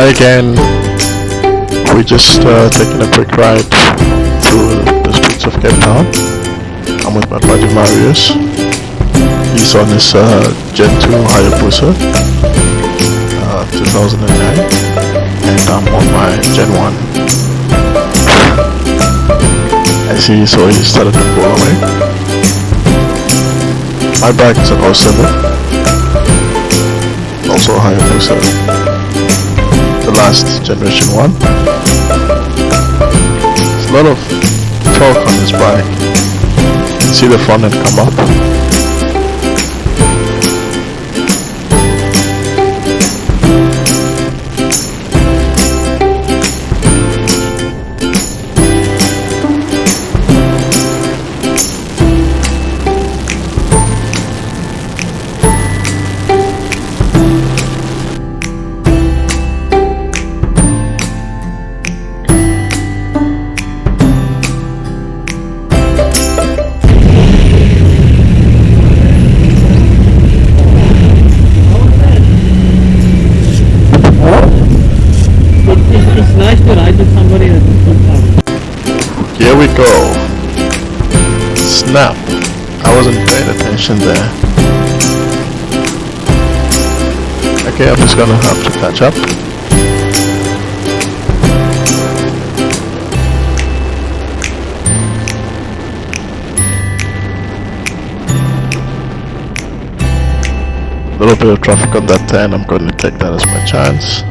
Hi again. We just taking a quick ride through the streets of Cape Town. I'm with my buddy Marius. He's on his Gen 2 Hayabusa 2009, and I'm on my Gen 1. I see, so he started to pull away. My bike is an 07, also a Hayabusa, the last generation one. There's a lot of torque on this bike. You can see the front end come up. Here we go. Snap. I wasn't paying attention there. Okay, I'm just gonna have to catch up. A little bit of traffic on that 10, I'm going to take that as my chance.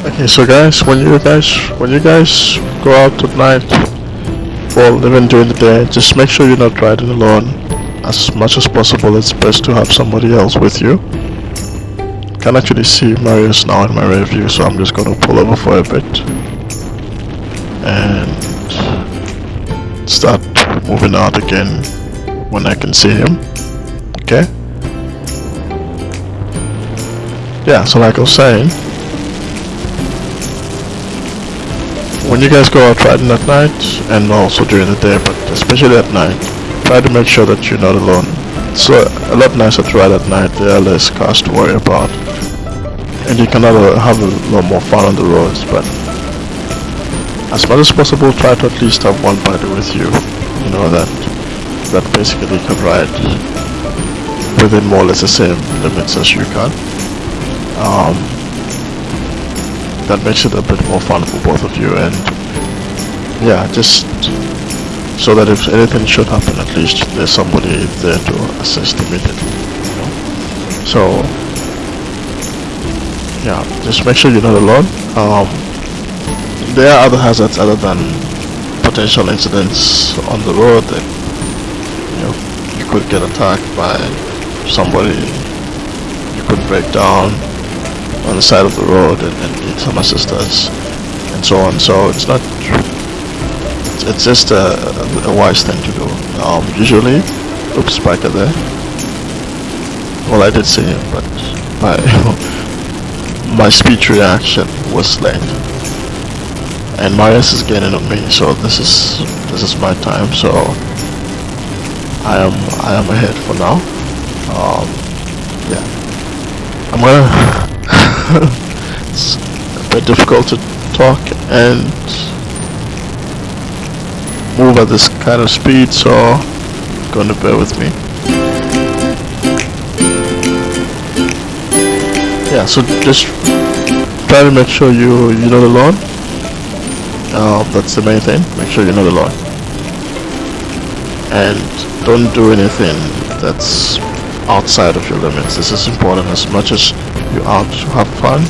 Okay, so guys, when you guys go out at night, or even during the day, just make sure you're not riding alone. As much as possible, it's best to have somebody else with you. Can actually see Marius now in my rear view, so I'm just gonna pull over for a bit and start moving out again when I can see him. Okay? Yeah, so like I was saying, when you guys go out riding at night, and also during the day, but especially at night, try to make sure that you're not alone. It's a lot nicer to ride at night. There are less cars to worry about, and you can have a lot more fun on the roads. But as much as possible, try to at least have one buddy with you. You know that basically can ride within more or less the same limits as you can. That makes it a bit more fun for both of you, and yeah, just so that if anything should happen, at least there's somebody there to assist immediately, you know? So yeah, just make sure you're not alone. There are other hazards other than potential incidents on the road that, you know, you could get attacked by somebody, you could break down on the side of the road and need some assistance and so on. So it's just a wise thing to do. Usually, oops, Spiker there. Well, I did see him, but my speech reaction was late, and Marius is gaining on me. So this is my time. So I am ahead for now. Yeah, I'm gonna. It's a bit difficult to talk and move at this kind of speed, so you're going to bear with me. Yeah, so just try to make sure you're not alone. That's the main thing. Make sure you're not alone, and don't do anything that's outside of your limits. This is important. As much as you're out to have fun,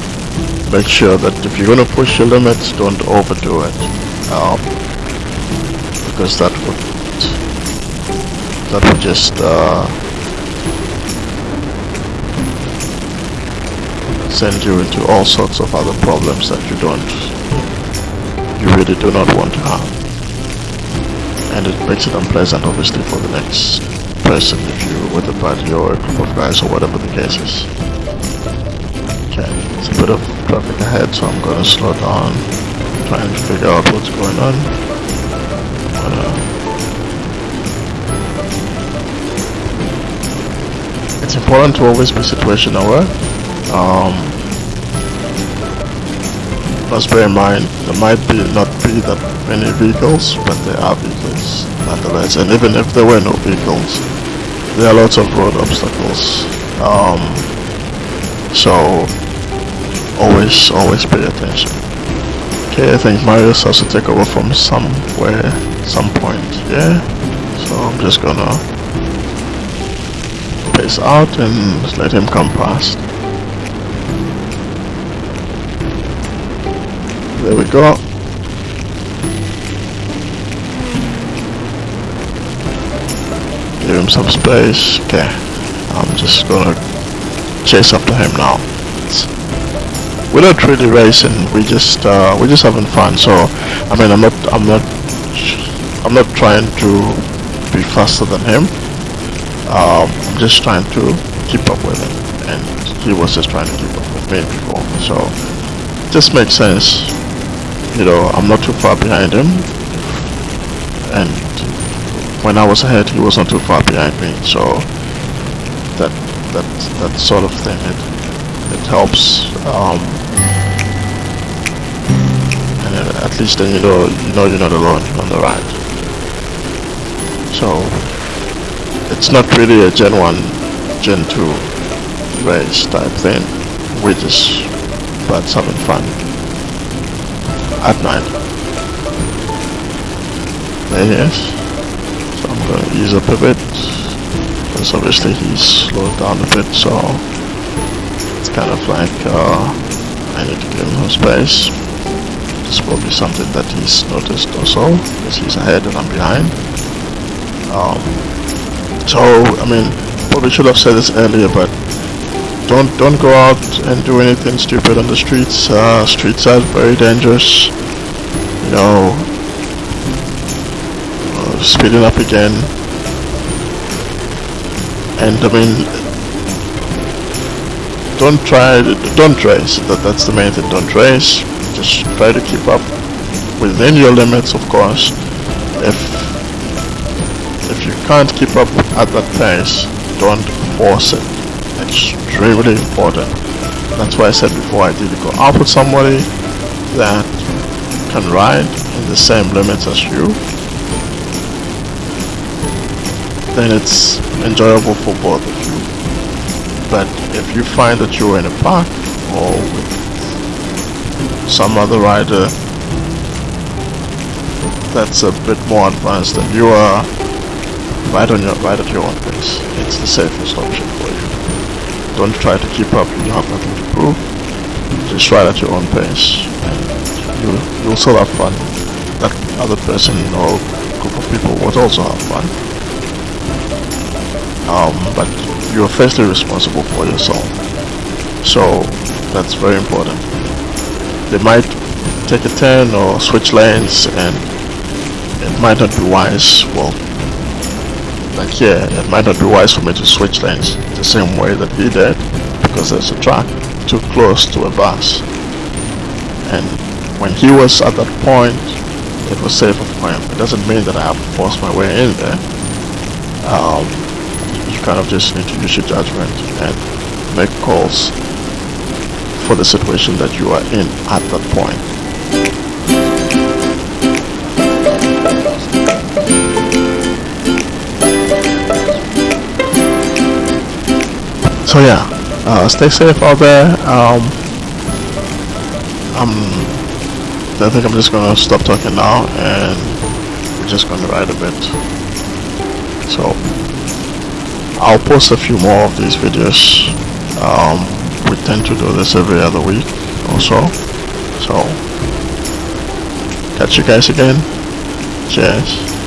make sure that if you're going to push your limits, don't overdo it, because that would just send you into all sorts of other problems that you really do not want to have. And it makes it unpleasant, obviously, for the next person if you with a party or a group of guys or whatever the case is. Okay, there's a bit of traffic ahead, so I'm gonna slow down, trying to figure out what's going on. It's important to always be situation aware. Must bear in mind there might not be that many vehicles, but there are vehicles nonetheless. And even if there were no vehicles, there are lots of road obstacles. So always pay attention. Okay, I think Marius has to take over from somewhere, some point. Yeah. So I'm just gonna pace out and let him come past. There we go. Give him some space. Okay, I'm just gonna chase after him now. We're not really racing. We're just having fun. So, I mean, I'm not trying to be faster than him. I'm just trying to keep up with him, and he was just trying to keep up with me before. So, it just makes sense. You know, I'm not too far behind him, and when I was ahead, he was not too far behind me. So that sort of thing, it helps. And at least then you know you're not alone on the ride. So it's not really a Gen 1, Gen 2 race type thing. We're just buds having fun at night. There he is. So I'm going to ease up a bit, because obviously he's slowed down a bit, so it's kind of like I need to give him some space. This will be something that he's noticed also, because he's ahead and I'm behind. So I mean, probably should have said this earlier, but don't go out and do anything stupid on the streets. Streets are very dangerous. You know, speeding up again. And I mean, don't race. That's the main thing. Don't race. Just try to keep up within your limits, of course. If you can't keep up at that pace, don't force it. Extremely important. That's why I said before, ideally go out with somebody that can ride in the same limits as you. Then it's enjoyable for both of you. But if you find that you're in a park or with some other rider that's a bit more advanced than you are, ride at your own pace. It's the safest option for you. Don't try to keep up. You have nothing to prove. Just ride at your own pace, and you'll still have fun. That other person or group of people will also have fun. But you're firstly responsible for yourself. So that's very important. They might take a turn or switch lanes, and it might not be wise. Well, like here, it might not be wise for me to switch lanes the same way that he did, because there's a track too close to a bus. And when he was at that point, it was safer for him. It doesn't mean that I have to force my way in there. You kind of just need to use your judgment and make calls for the situation that you are in at that point. So yeah, stay safe out there. I think I'm just gonna stop talking now, and we're just gonna ride a bit. So I'll post a few more of these videos. We tend to do this every other week or so. So catch you guys again. Cheers.